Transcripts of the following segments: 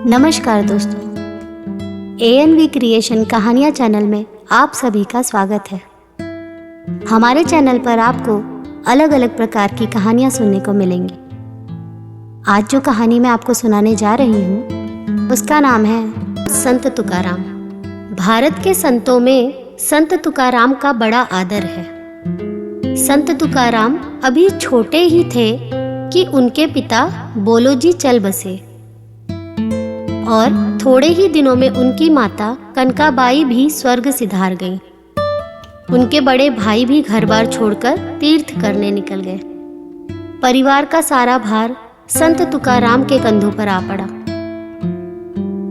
नमस्कार दोस्तों, ANV creation कहानियाँ चैनल में आप सभी का स्वागत है। हमारे चैनल पर आपको अलग अलग प्रकार की कहानियाँ सुनने को मिलेंगी। आज जो कहानी मैं आपको सुनाने जा रही हूँ उसका नाम है संत तुकाराम। भारत के संतों में संत तुकाराम का बड़ा आदर है। संत तुकाराम अभी छोटे ही थे कि उनके पिता बोलोजी चल बसे और थोड़े ही दिनों में उनकी माता कनकाबाई भी स्वर्ग सिधार गई। उनके बड़े भाई भी घर बार छोड़कर तीर्थ करने निकल गए। परिवार का सारा भार संत तुकाराम के कंधों पर आ पड़ा।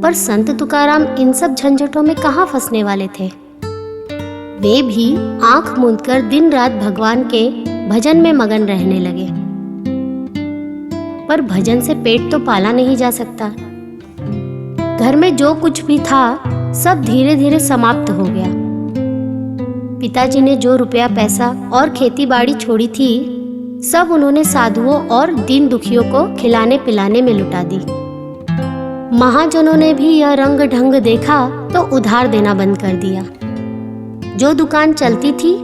पर संत तुकाराम इन सब झंझटों में कहाँ फंसने वाले थे। वे भी आंख मूंदकर दिन रात भगवान के भजन में मगन रहने लगे। पर भजन से पेट तो पाला नहीं जा सकता। घर में जो कुछ भी था सब धीरे धीरे समाप्त हो गया। पिताजी ने जो रुपया पैसा और खेती बाड़ी छोड़ी थी सब उन्होंने साधुओं और दीन दुखियों को खिलाने पिलाने में लुटा दी। महाजनों ने भी यह रंग ढंग देखा तो उधार देना बंद कर दिया। जो दुकान चलती थी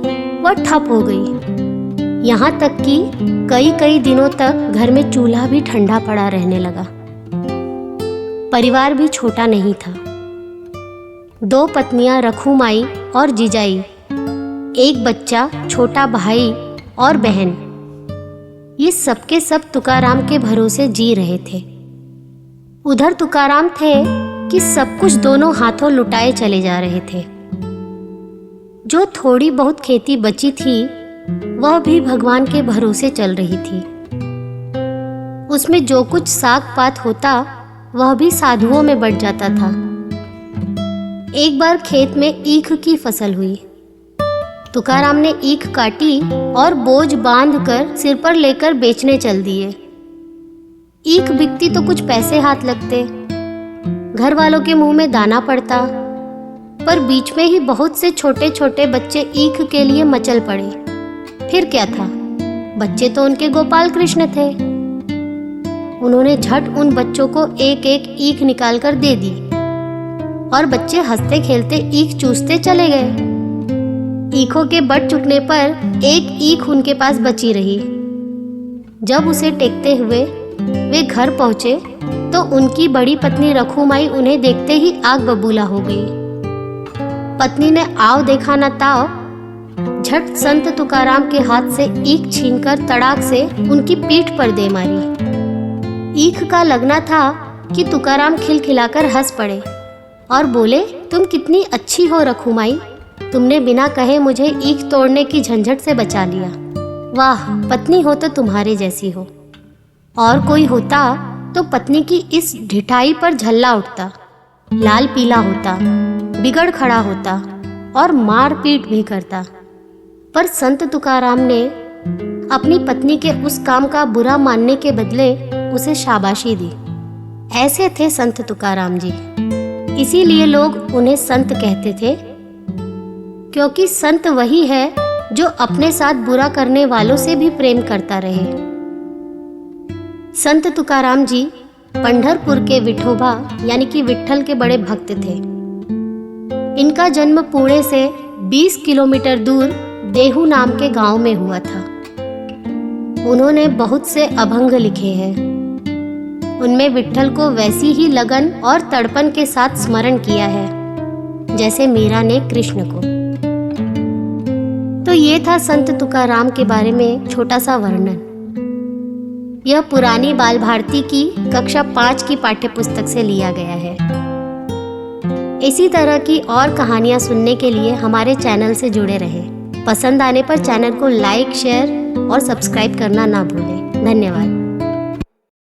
वह ठप हो गई। यहाँ तक कि कई दिनों तक घर में चूल्हा भी ठंडा पड़ा रहने लगा। परिवार भी छोटा नहीं था। 2 पत्नियां रखुमाई और जिजाई, एक बच्चा, छोटा भाई और बहन, ये सबके सब तुकाराम के भरोसे जी रहे थे। उधर तुकाराम थे कि सब कुछ दोनों हाथों लुटाए चले जा रहे थे। जो थोड़ी बहुत खेती बची थी वह भी भगवान के भरोसे चल रही थी। उसमें जो कुछ साग पात होता वह भी साधुओं में बट जाता था। एक बार खेत में ईख की फसल हुई। तुकाराम ने ईख काटी और बोझ बांधकर सिर पर लेकर बेचने चल दिए। ईख बिकती तो कुछ पैसे हाथ लगते, घर वालों के मुंह में दाना पड़ता, पर बीच में ही बहुत से छोटे छोटे बच्चे ईख के लिए मचल पड़े। फिर क्या था, बच्चे तो उनके गोपाल कृष्ण थे। उन्होंने झट उन बच्चों को एक एक ईख निकालकर दे दी और बच्चे हंसते खेलते ईख चूसते चले गए। ईखों के बट चुकने पर एक ईख उनके पास बची रही। जब उसे टेकते हुए वे घर पहुंचे तो उनकी बड़ी पत्नी रखुमाई उन्हें देखते ही आग बबूला हो गई। पत्नी ने आव देखा न ताव, झट संत तुकाराम के हाथ से ईख छीनकर तड़ाक से उनकी पीठ पर दे मारी। ईख का लगना था कि तुकाराम खिलखिलाकर हंस पड़े और बोले, तुम कितनी अच्छी हो रखुमाई, तुमने बिना कहे मुझे ईख तोड़ने की झंझट से बचा लिया। वाह, पत्नी हो तो तुम्हारे जैसी हो। और कोई होता तो पत्नी की इस ढिठाई पर झल्ला उठता, लाल पीला होता, बिगड़ खड़ा होता और मार पीट भी करता। पर संत तुकाराम ने अपनी पत्नी के उस काम का बुरा मानने के बदले उसे शाबाशी दी। ऐसे थे संत तुकाराम जी। इसीलिए लोग उन्हें संत कहते थे, क्योंकि संत वही है जो अपने साथ बुरा करने वालों से भी प्रेम करता रहे। संत तुकाराम जी पंढरपुर के विठोबा यानी कि विट्ठल के बड़े भक्त थे। इनका जन्म पुणे से 20 किलोमीटर दूर देहू नाम के गांव में हुआ था। उन्होंने बहुत से अभंग लिखे हैं। उनमें विट्ठल को वैसी ही लगन और तड़पन के साथ स्मरण किया है जैसे मीरा ने कृष्ण को। तो ये था संत तुकाराम के बारे में छोटा सा वर्णन। यह पुरानी बाल भारती की कक्षा 5 की पाठ्य पुस्तक से लिया गया है। इसी तरह की और कहानियां सुनने के लिए हमारे चैनल से जुड़े रहें। पसंद आने पर चैनल को लाइक, शेयर और सब्सक्राइब करना ना भूलें। धन्यवाद।